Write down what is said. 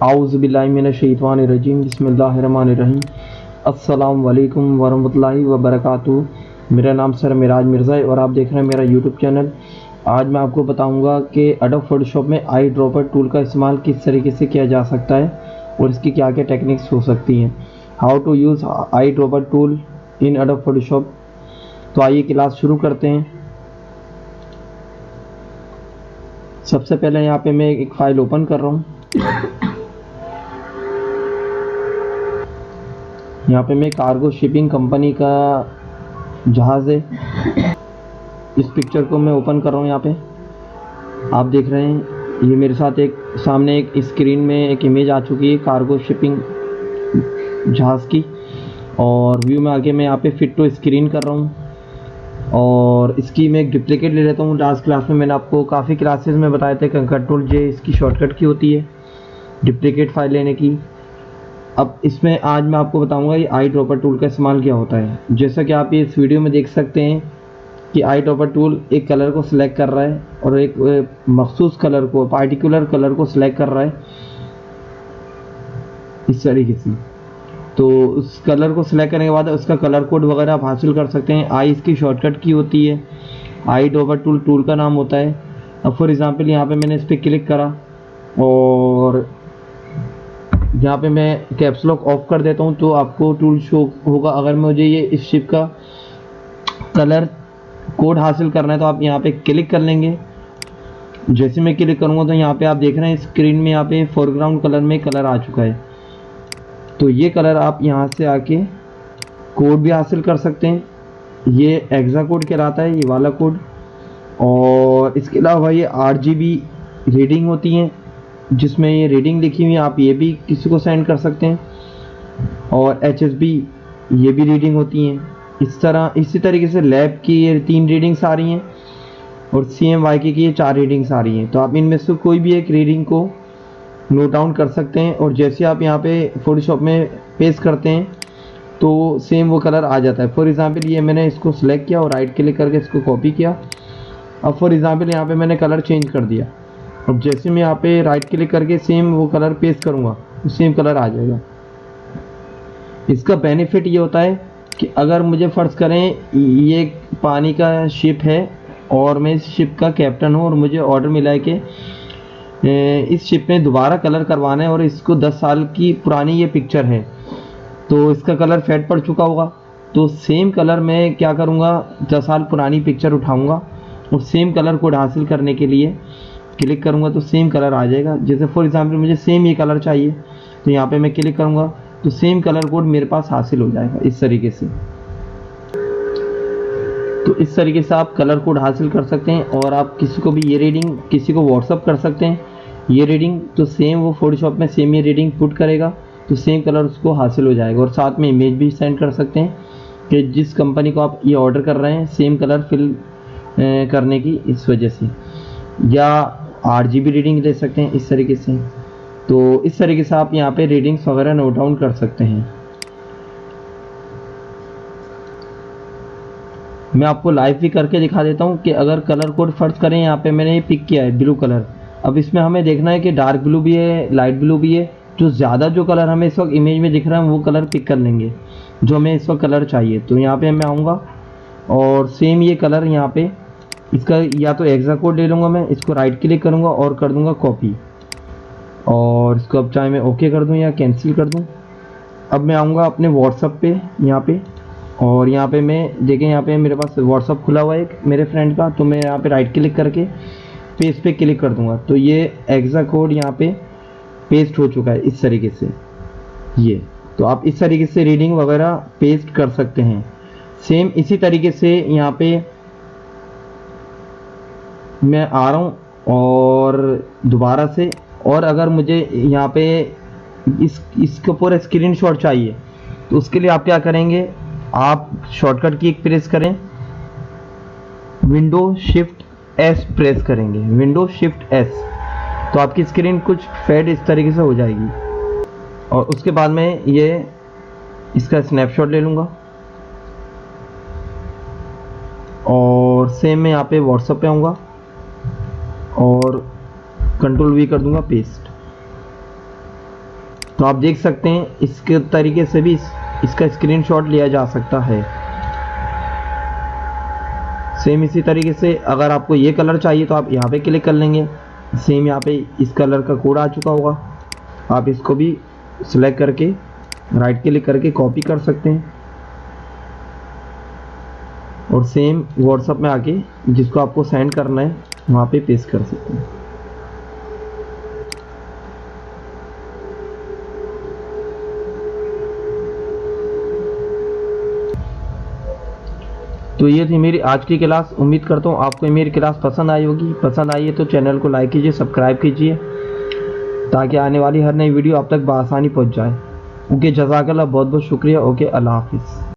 आऊज़ु बिल्लाहि मिनश शैतानिर रजीम बिस्मिल्लाहिर्रहमानिर रहीम। अस्सलाम वालेकुम वरहमतुल्लाहि वबरकातुहू। मेरा नाम सर मिराज मिर्ज़ा है और आप देख रहे हैं मेरा यूट्यूब चैनल। आज मैं आपको बताऊंगा कि एडोब फोटोशॉप में आई ड्रॉपर टूल का इस्तेमाल किस तरीके से किया जा सकता है और इसकी क्या क्या टेक्निक्स हो सकती हैं। How to use eye dropper tool in Adobe Photoshop. तो आइए क्लास शुरू करते हैं। सबसे पहले यहाँ पे मैं एक फ़ाइल ओपन कर रहा हूँ। यहाँ पे मैं कार्गो शिपिंग कंपनी का जहाज़ है, इस पिक्चर को मैं ओपन कर रहा हूँ। यहाँ पे आप देख रहे हैं ये मेरे साथ एक सामने एक स्क्रीन में एक इमेज आ चुकी है कार्गो शिपिंग जहाज़ की, और व्यू में आगे मैं यहाँ पे फिट टू स्क्रीन कर रहा हूँ और इसकी मैं एक डुप्लीकेट ले लेता हूँ। लास्ट क्लास में मैंने आपको काफ़ी क्लासेस में बताया था कंट्रोल जे इसकी शॉर्टकट की होती है डुप्लीकेट फाइल लेने की। अब इसमें आज मैं आपको बताऊंगा ये आई ड्रॉपर टूल का इस्तेमाल क्या होता है। जैसा कि आप इस वीडियो में देख सकते हैं कि आई ड्रॉपर टूल एक कलर को सिलेक्ट कर रहा है और एक मखसूस कलर को, पार्टिकुलर कलर को सिलेक्ट कर रहा है इस तरीके से। तो उस कलर को सिलेक्ट करने के बाद उसका कलर कोड वगैरह आप हासिल कर सकते हैं। आई इसकी शॉर्टकट की होती है, आई ड्रॉपर टूल का नाम होता है। अब फॉर एग्जांपल यहाँ पे मैंने इस पर क्लिक करा और यहाँ पे मैं कैप्स लॉक ऑफ कर देता हूँ तो आपको टूल शो होगा। अगर मुझे ये इस शिप का कलर कोड हासिल करना है तो आप यहाँ पे क्लिक कर लेंगे। जैसे मैं क्लिक करूँगा तो यहाँ पे आप देख रहे हैं स्क्रीन में यहाँ पे फोरग्राउंड कलर में कलर आ चुका है। तो ये कलर आप यहाँ से आके कोड भी हासिल कर सकते हैं। ये एक्सा कोड कहलाता है, ये वाला कोड। और इसके अलावा ये RGB रीडिंग होती हैं जिसमें ये रीडिंग लिखी हुई है, आप ये भी किसी को सेंड कर सकते हैं। और HSB ये भी रीडिंग होती हैं। इसी तरीके से लैब की ये 3 रीडिंग्स आ रही हैं और CMYK की ये 4 रीडिंग्स आ रही हैं। तो आप इनमें से कोई भी एक रीडिंग को नोट डाउन कर सकते हैं और जैसे आप यहाँ पे फोटोशॉप में पेस्ट करते हैं तो सेम वो कलर आ जाता है। फॉर एग्जांपल ये मैंने इसको सिलेक्ट किया और राइट क्लिक करके इसको कॉपी किया। अब फॉर एग्जांपल यहाँ पे मैंने कलर चेंज कर दिया। अब जैसे मैं यहाँ पे राइट क्लिक करके सेम वो कलर पेस्ट करूँगा तो सेम कलर आ जाएगा। इसका बेनिफिट ये होता है कि अगर मुझे फ़र्ज़ करें ये पानी का शिप है और मैं इस शिप का कैप्टन हूँ और मुझे ऑर्डर मिला है कि इस शिप में दोबारा कलर करवाना है और इसको 10 साल की पुरानी ये पिक्चर है तो इसका कलर फेड पड़ चुका होगा। तो सेम कलर मैं क्या करूँगा, 10 साल पुरानी पिक्चर उठाऊँगा और सेम कलर कोड हासिल करने के लिए क्लिक करूँगा तो सेम कलर आ जाएगा। जैसे फॉर एग्जांपल मुझे सेम ये कलर चाहिए तो यहाँ पे मैं क्लिक करूँगा तो सेम कलर कोड मेरे पास हासिल हो जाएगा इस तरीके से। तो इस तरीके से आप कलर कोड हासिल कर सकते हैं और आप किसी को भी ये रीडिंग किसी को व्हाट्सअप कर सकते हैं ये रीडिंग, तो सेम वो फोटोशॉप में सेम ये रीडिंग पुट करेगा तो सेम कलर उसको हासिल हो जाएगा। और साथ में इमेज भी सेंड कर सकते हैं कि जिस कंपनी को आप ये ऑर्डर कर रहे हैं सेम कलर फिल करने की इस वजह से, या RGB रीडिंग ले सकते हैं इस तरीके से। तो इस तरीके से आप यहाँ पे रीडिंग्स वगैरह नोट डाउन कर सकते हैं। मैं आपको लाइव भी करके दिखा देता हूँ कि अगर कलर कोड फर्ज करें, यहाँ पे मैंने ये पिक किया है ब्लू कलर। अब इसमें हमें देखना है कि डार्क ब्लू भी है, लाइट ब्लू भी है। जो ज़्यादा जो कलर हमें इस वक्त इमेज में दिख रहा है वो कलर पिक कर लेंगे जो हमें इस वक्त कलर चाहिए। तो यहाँ पे मैं आऊँगा और सेम ये कलर यहाँ पे इसका या तो एक्सा कोड ले लूँगा, मैं इसको राइट क्लिक करूँगा और कर दूँगा कॉपी और इसको अब चाहे मैं ओके कर दूँ या कैंसिल कर दूँ। अब मैं आऊँगा अपने व्हाट्सअप पे यहाँ पे और यहाँ पे मैं देखें यहाँ पे मेरे पास व्हाट्सअप खुला हुआ है एक मेरे फ्रेंड का। तो मैं यहाँ पे राइट क्लिक करके पेस्ट पे क्लिक कर दूँगा तो ये एक्सा कोड यहाँ पे पेस्ट हो चुका है इस तरीके से ये। तो आप इस तरीके से रीडिंग वगैरह पेस्ट कर सकते हैं। सेम इसी तरीके से यहाँ पे मैं आ रहा हूँ और दोबारा से, और अगर मुझे यहाँ पे इसका पूरा स्क्रीनशॉट चाहिए तो उसके लिए आप क्या करेंगे, आप शॉर्टकट की एक प्रेस करें, विंडो शिफ्ट S प्रेस करेंगे, विंडो शिफ्ट S, तो आपकी स्क्रीन कुछ फेड इस तरीके से हो जाएगी। और उसके बाद में ये इसका स्नैपशॉट ले लूँगा और सेम मैं यहाँ पे व्हाट्सएप पे आऊँगा और कंट्रोल V कर दूँगा पेस्ट। तो आप देख सकते हैं इसके तरीके से भी इसका स्क्रीनशॉट लिया जा सकता है। सेम इसी तरीके से अगर आपको ये कलर चाहिए तो आप यहाँ पे क्लिक कर लेंगे। सेम यहाँ पे इस कलर का कोड आ चुका होगा, आप इसको भी सिलेक्ट करके राइट क्लिक करके कॉपी कर सकते हैं और सेम व्हाट्सएप में आके जिसको आपको सेंड करना है वहाँ पे पेस्ट कर सकते हैं। तो ये थी मेरी आज की क्लास। उम्मीद करता हूँ आपको मेरी क्लास पसंद आई होगी। पसंद आई है तो चैनल को लाइक कीजिए, सब्सक्राइब कीजिए ताकि आने वाली हर नई वीडियो आप तक बआसानी पहुँच जाए। ओके, जज़ाकल्लाह, बहुत बहुत शुक्रिया। ओके, अल्लाह हाफिज़।